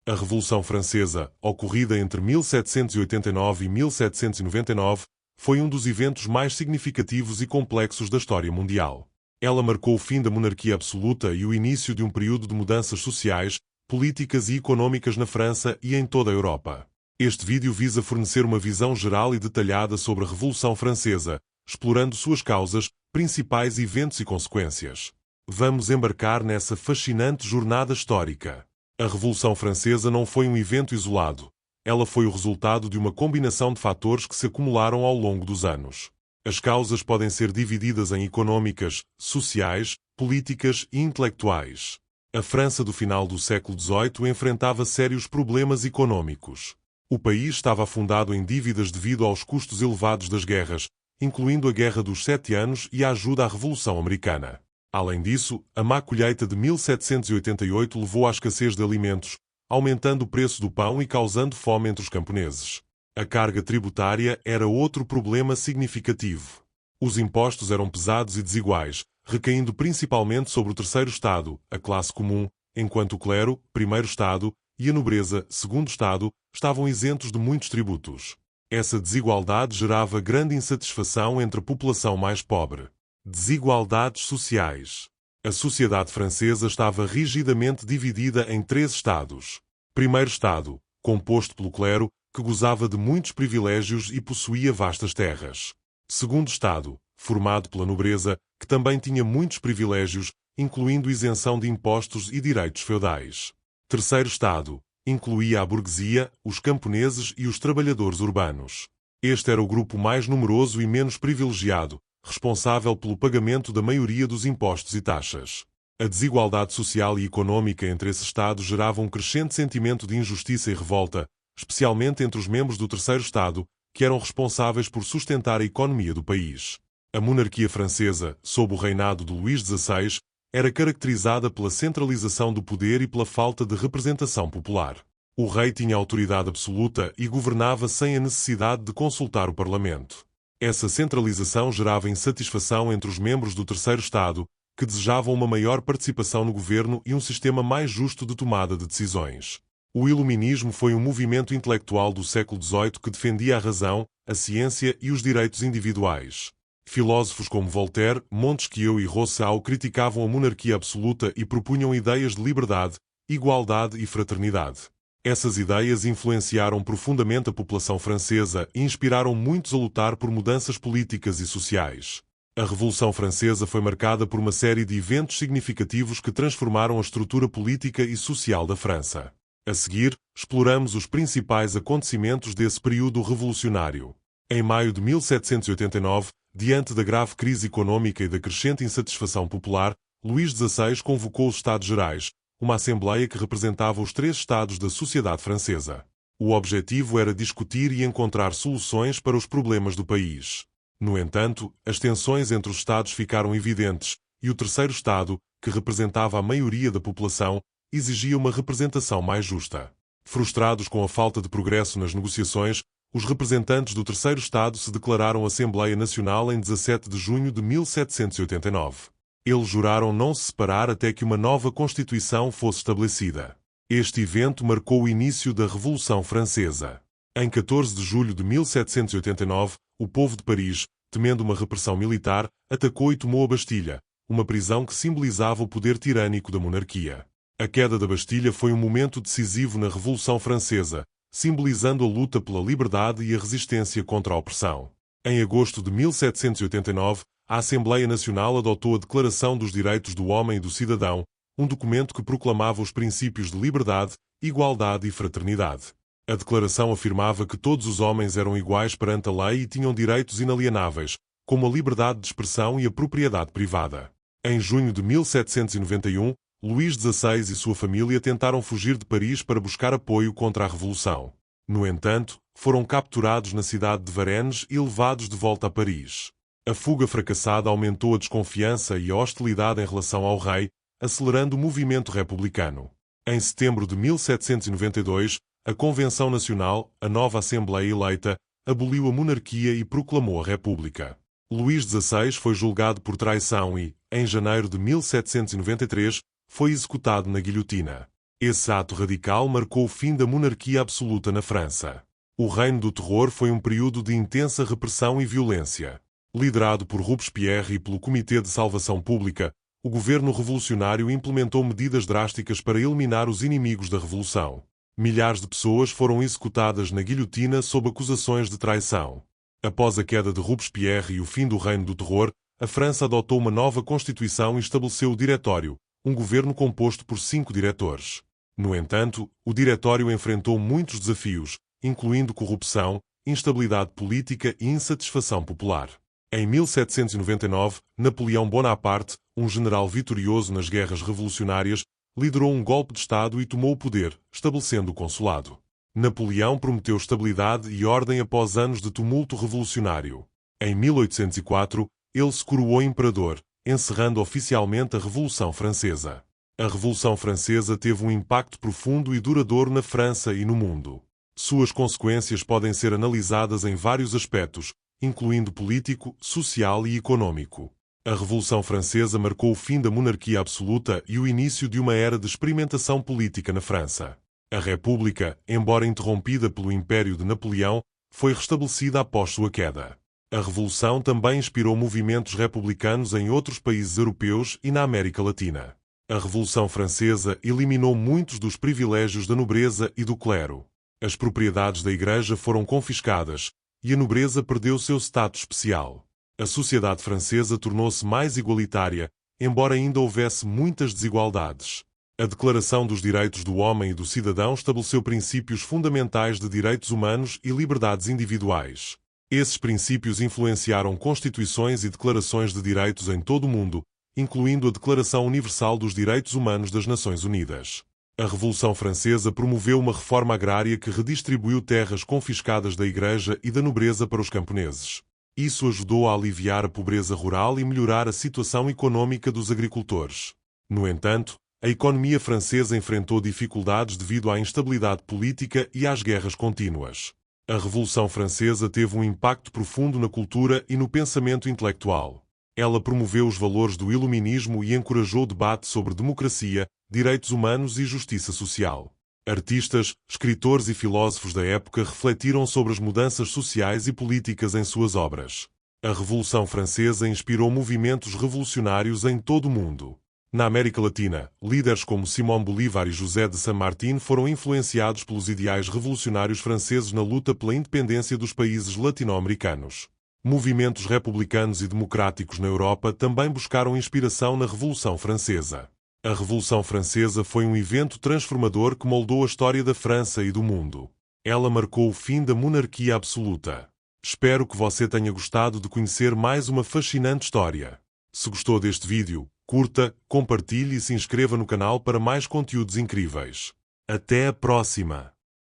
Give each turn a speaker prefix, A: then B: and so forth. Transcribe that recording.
A: A Revolução Francesa, ocorrida entre 1789 e 1799, foi um dos eventos mais significativos e complexos da história mundial. Ela marcou o fim da monarquia absoluta e o início de um período de mudanças sociais, políticas e econômicas na França e em toda a Europa. Este vídeo visa fornecer uma visão geral e detalhada sobre a Revolução Francesa, explorando suas causas, principais eventos e consequências. Vamos embarcar nessa fascinante jornada histórica. A Revolução Francesa não foi um evento isolado. Ela foi o resultado de uma combinação de fatores que se acumularam ao longo dos anos. As causas podem ser divididas em econômicas, sociais, políticas e intelectuais. A França do final do século XVIII enfrentava sérios problemas econômicos. O país estava afundado em dívidas devido aos custos elevados das guerras, incluindo a Guerra dos 7 Anos e a ajuda à Revolução Americana. Além disso, a má colheita de 1788 levou à escassez de alimentos, aumentando o preço do pão e causando fome entre os camponeses. A carga tributária era outro problema significativo. Os impostos eram pesados e desiguais, recaindo principalmente sobre o terceiro estado, a classe comum, enquanto o clero, primeiro estado, e a nobreza, segundo estado, estavam isentos de muitos tributos. Essa desigualdade gerava grande insatisfação entre a população mais pobre. Desigualdades sociais. A sociedade francesa estava rigidamente dividida em 3 estados. Primeiro estado, composto pelo clero, que gozava de muitos privilégios e possuía vastas terras. Segundo estado, formado pela nobreza, que também tinha muitos privilégios, incluindo isenção de impostos e direitos feudais. Terceiro estado, incluía a burguesia, os camponeses e os trabalhadores urbanos. Este era o grupo mais numeroso e menos privilegiado, responsável pelo pagamento da maioria dos impostos e taxas. A desigualdade social e econômica entre esses estados gerava um crescente sentimento de injustiça e revolta, especialmente entre os membros do terceiro estado, que eram responsáveis por sustentar a economia do país. A monarquia francesa, sob o reinado de Luís XVI, era caracterizada pela centralização do poder e pela falta de representação popular. O rei tinha autoridade absoluta e governava sem a necessidade de consultar o parlamento. Essa centralização gerava insatisfação entre os membros do terceiro estado, que desejavam uma maior participação no governo e um sistema mais justo de tomada de decisões. O Iluminismo foi um movimento intelectual do século XVIII que defendia a razão, a ciência e os direitos individuais. Filósofos como Voltaire, Montesquieu e Rousseau criticavam a monarquia absoluta e propunham ideias de liberdade, igualdade e fraternidade. Essas ideias influenciaram profundamente a população francesa e inspiraram muitos a lutar por mudanças políticas e sociais. A Revolução Francesa foi marcada por uma série de eventos significativos que transformaram a estrutura política e social da França. A seguir, exploramos os principais acontecimentos desse período revolucionário. Em maio de 1789, diante da grave crise econômica e da crescente insatisfação popular, Luís XVI convocou os Estados-Gerais, uma assembleia que representava os 3 estados da sociedade francesa. O objetivo era discutir e encontrar soluções para os problemas do país. No entanto, as tensões entre os estados ficaram evidentes, e o terceiro estado, que representava a maioria da população, exigia uma representação mais justa. Frustrados com a falta de progresso nas negociações, os representantes do terceiro estado se declararam Assembleia Nacional em 17 de junho de 1789. Eles juraram não se separar até que uma nova Constituição fosse estabelecida. Este evento marcou o início da Revolução Francesa. Em 14 de julho de 1789, o povo de Paris, temendo uma repressão militar, atacou e tomou a Bastilha, uma prisão que simbolizava o poder tirânico da monarquia. A queda da Bastilha foi um momento decisivo na Revolução Francesa, simbolizando a luta pela liberdade e a resistência contra a opressão. Em agosto de 1789, a Assembleia Nacional adotou a Declaração dos Direitos do Homem e do Cidadão, um documento que proclamava os princípios de liberdade, igualdade e fraternidade. A declaração afirmava que todos os homens eram iguais perante a lei e tinham direitos inalienáveis, como a liberdade de expressão e a propriedade privada. Em junho de 1791, Luís XVI e sua família tentaram fugir de Paris para buscar apoio contra a Revolução. No entanto, foram capturados na cidade de Varennes e levados de volta a Paris. A fuga fracassada aumentou a desconfiança e a hostilidade em relação ao rei, acelerando o movimento republicano. Em setembro de 1792, a Convenção Nacional, a nova Assembleia eleita, aboliu a monarquia e proclamou a República. Luís XVI foi julgado por traição e, em janeiro de 1793, foi executado na guilhotina. Esse ato radical marcou o fim da monarquia absoluta na França. O Reino do Terror foi um período de intensa repressão e violência. Liderado por Robespierre e pelo Comitê de Salvação Pública, o governo revolucionário implementou medidas drásticas para eliminar os inimigos da revolução. Milhares de pessoas foram executadas na guilhotina sob acusações de traição. Após a queda de Robespierre e o fim do Reino do Terror, a França adotou uma nova Constituição e estabeleceu o Diretório, um governo composto por 5 diretores. No entanto, o Diretório enfrentou muitos desafios, incluindo corrupção, instabilidade política e insatisfação popular. Em 1799, Napoleão Bonaparte, um general vitorioso nas guerras revolucionárias, liderou um golpe de Estado e tomou o poder, estabelecendo o consulado. Napoleão prometeu estabilidade e ordem após anos de tumulto revolucionário. Em 1804, ele se coroou imperador, encerrando oficialmente a Revolução Francesa. A Revolução Francesa teve um impacto profundo e duradouro na França e no mundo. Suas consequências podem ser analisadas em vários aspectos, incluindo político, social e econômico. A Revolução Francesa marcou o fim da monarquia absoluta e o início de uma era de experimentação política na França. A República, embora interrompida pelo Império de Napoleão, foi restabelecida após sua queda. A Revolução também inspirou movimentos republicanos em outros países europeus e na América Latina. A Revolução Francesa eliminou muitos dos privilégios da nobreza e do clero. As propriedades da Igreja foram confiscadas, e a nobreza perdeu seu status especial. A sociedade francesa tornou-se mais igualitária, embora ainda houvesse muitas desigualdades. A Declaração dos Direitos do Homem e do Cidadão estabeleceu princípios fundamentais de direitos humanos e liberdades individuais. Esses princípios influenciaram constituições e declarações de direitos em todo o mundo, incluindo a Declaração Universal dos Direitos Humanos das Nações Unidas. A Revolução Francesa promoveu uma reforma agrária que redistribuiu terras confiscadas da Igreja e da nobreza para os camponeses. Isso ajudou a aliviar a pobreza rural e melhorar a situação econômica dos agricultores. No entanto, a economia francesa enfrentou dificuldades devido à instabilidade política e às guerras contínuas. A Revolução Francesa teve um impacto profundo na cultura e no pensamento intelectual. Ela promoveu os valores do iluminismo e encorajou o debate sobre democracia, direitos humanos e justiça social. Artistas, escritores e filósofos da época refletiram sobre as mudanças sociais e políticas em suas obras. A Revolução Francesa inspirou movimentos revolucionários em todo o mundo. Na América Latina, líderes como Simón Bolívar e José de San Martín foram influenciados pelos ideais revolucionários franceses na luta pela independência dos países latino-americanos. Movimentos republicanos e democráticos na Europa também buscaram inspiração na Revolução Francesa. A Revolução Francesa foi um evento transformador que moldou a história da França e do mundo. Ela marcou o fim da monarquia absoluta. Espero que você tenha gostado de conhecer mais uma fascinante história. Se gostou deste vídeo, curta, compartilhe e se inscreva no canal para mais conteúdos incríveis. Até a próxima!